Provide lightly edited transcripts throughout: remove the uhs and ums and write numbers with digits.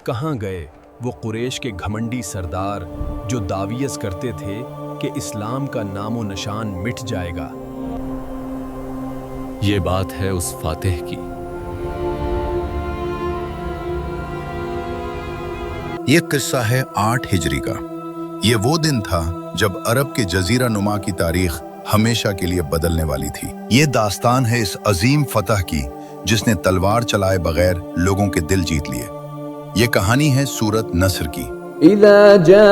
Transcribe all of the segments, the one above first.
کہاں گئے وہ قریش کے گھمنڈی سردار جو دعویت کرتے تھے کہ اسلام کا نام و نشان مٹ جائے گا؟ یہ بات ہے اس فاتح کی۔ یہ قصہ ہے 8 ہجری کا۔ یہ وہ دن تھا جب عرب کے جزیرہ نما کی تاریخ ہمیشہ کے لیے بدلنے والی تھی۔ یہ داستان ہے اس عظیم فتح کی جس نے تلوار چلائے بغیر لوگوں کے دل جیت لیے۔ یہ کہانی ہے سورت نصر کی۔ اذا جاء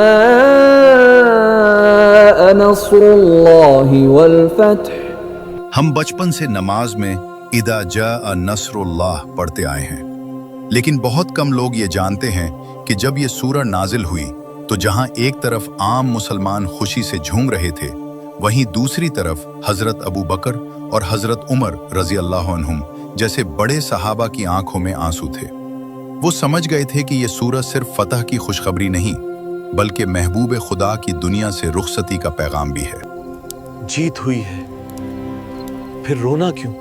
نصر اللہ والفتح۔ ہم بچپن سے نماز میں اذا جاء نصر اللہ پڑھتے آئے ہیں، لیکن بہت کم لوگ یہ جانتے ہیں کہ جب یہ سورہ نازل ہوئی تو جہاں ایک طرف عام مسلمان خوشی سے جھوم رہے تھے، وہیں دوسری طرف حضرت ابو بکر اور حضرت عمر رضی اللہ عنہم جیسے بڑے صحابہ کی آنکھوں میں آنسو تھے۔ وہ سمجھ گئے تھے کہ یہ سورہ صرف فتح کی خوشخبری نہیں بلکہ محبوب خدا کی دنیا سے رخصتی کا پیغام بھی ہے۔ جیت ہوئی ہے، پھر رونا کیوں؟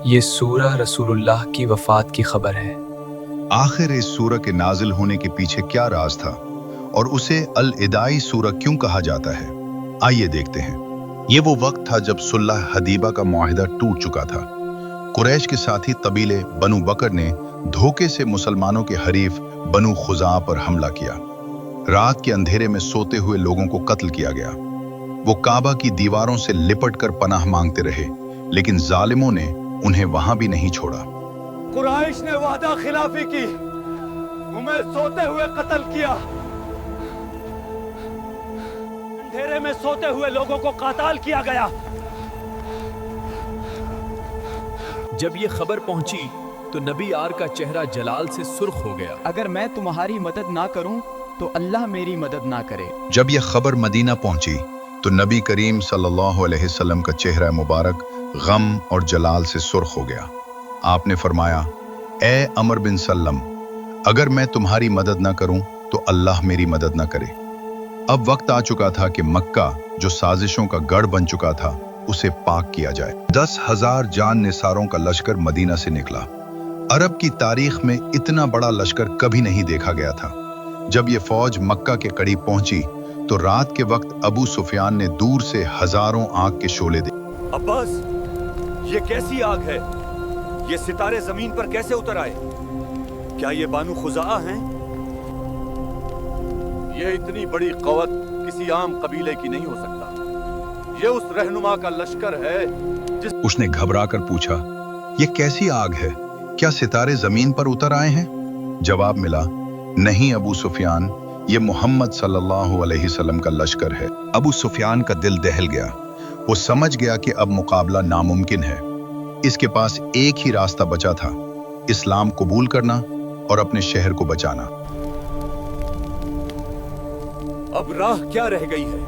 یہ سورہ رسول اللہ کی وفات کی خبر ہے۔ آخر اس سورہ کے نازل ہونے کے پیچھے کیا راز تھا اور اسے الادائی سورہ کیوں کہا جاتا ہے؟ آئیے دیکھتے ہیں۔ یہ وہ وقت تھا جب صلح حدیبہ کا معاہدہ ٹوٹ چکا تھا۔ قریش کے ساتھی قبیلے بنو بکر نے دھوکے سے مسلمانوں کے حریف بنو خزاعہ پر حملہ کیا۔ رات کے اندھیرے میں سوتے ہوئے لوگوں کو قتل کیا گیا۔ وہ کعبہ کی دیواروں سے لپٹ کر پناہ مانگتے رہے، لیکن ظالموں نے انہیں وہاں بھی نہیں چھوڑا۔ قریش نے وعدہ خلافی کی، ہمیں سوتے ہوئے قتل کیا، اندھیرے میں سوتے ہوئے لوگوں کو قتال کیا گیا۔ جب یہ خبر پہنچی تو نبی آر کا چہرہ جلال سے سرخ ہو گیا۔ اگر میں تمہاری مدد نہ کروں تو اللہ میری مدد نہ کرے۔ جب یہ خبر مدینہ پہنچی تو نبی کریم صلی اللہ علیہ وسلم کا چہرہ مبارک غم اور جلال سے سرخ ہو گیا۔ آپ نے فرمایا، اے عمر بن سلم، اگر میں تمہاری مدد نہ کروں تو اللہ میری مدد نہ کرے۔ اب وقت آ چکا تھا کہ مکہ جو سازشوں کا گڑھ بن چکا تھا اسے پاک کیا جائے۔ 10,000 جان نثاروں کا لشکر مدینہ سے نکلا۔ عرب کی تاریخ میں اتنا بڑا لشکر کبھی نہیں دیکھا گیا تھا۔ جب یہ فوج مکہ کے قریب پہنچی تو رات کے وقت ابو سفیان نے دور سے ہزاروں آگ کے شعلے دیکھے۔ عباس، یہ کیسی آگ ہے؟ یہ ستارے زمین پر کیسے اتر آئے؟ کیا یہ بانو خزاعہ ہیں؟ یہ اتنی بڑی قوت کسی عام قبیلے کی نہیں ہو سکتا۔ یہ اس رہنما کا لشکر ہے جس اس نے گھبرا کر پوچھا، یہ کیسی آگ ہے؟ کیا ستارے زمین پر اتر آئے ہیں؟ جواب ملا، نہیں ابو سفیان، یہ محمد صلی اللہ علیہ وسلم کا لشکر ہے۔ ابو سفیان کا دل دہل گیا۔ وہ سمجھ گیا کہ اب مقابلہ ناممکن ہے۔ اس کے پاس ایک ہی راستہ بچا تھا، اسلام قبول کرنا اور اپنے شہر کو بچانا۔ اب راہ کیا رہ گئی ہے؟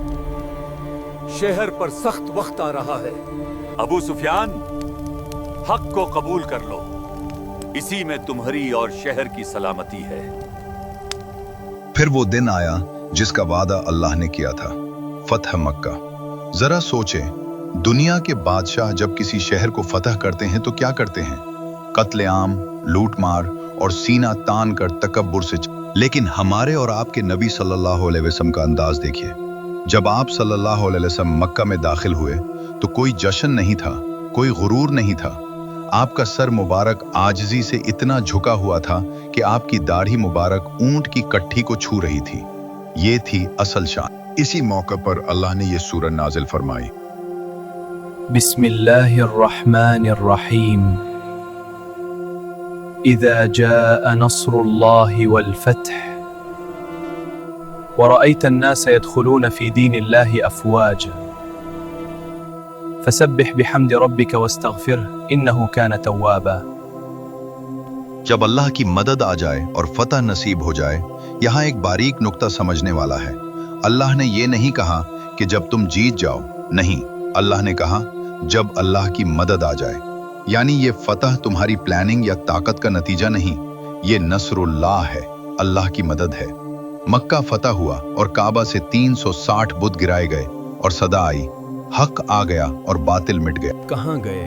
شہر پر سخت وقت آ رہا ہے۔ ابو سفیان، حق کو قبول کر لو، اسی میں تمہاری اور شہر کی سلامتی ہے۔ پھر وہ دن آیا جس کا وعدہ اللہ نے کیا تھا، فتح مکہ۔ ذرا سوچیں، دنیا کے بادشاہ جب کسی شہر کو فتح کرتے ہیں تو کیا کرتے ہیں؟ قتل عام، لوٹ مار اور سینہ تان کر تکبر سے لیکن ہمارے اور آپ کے نبی صلی اللہ علیہ وسلم کا انداز دیکھیے۔ جب آپ صلی اللہ علیہ وسلم مکہ میں داخل ہوئے تو کوئی جشن نہیں تھا، کوئی غرور نہیں تھا۔ آپ کا سر مبارک عاجزی سے اتنا جھکا ہوا تھا کہ آپ کی داڑھی مبارک اونٹ کی کٹھی کو چھو رہی تھی۔ یہ تھی اصل شان۔ اسی موقع پر اللہ نے یہ سورہ نازل فرمائی۔ بسم اللہ الرحمن الرحیم۔ اذا جاء نصر اللہ والفتح ورأيت الناس يدخلون في دين الله أفواجا فسبح بحمد ربك واستغفره إنه كان توابا۔ جب اللہ کی مدد آ جائے اور فتح نصیب ہو جائے، یہاں ایک باریک نقطہ سمجھنے والا ہے۔ اللہ نے یہ نہیں کہا کہ جب تم جیت جاؤ، نہیں، اللہ نے کہا جب اللہ کی مدد آ جائے۔ یعنی یہ فتح تمہاری پلاننگ یا طاقت کا نتیجہ نہیں، یہ نصر اللہ ہے، اللہ کی مدد ہے۔ مکہ فتح ہوا اور کعبہ سے 360 بت گرائے گئے اور صدا آئی، حق آ گیا اور باطل مٹ گیا۔ کہاں گئے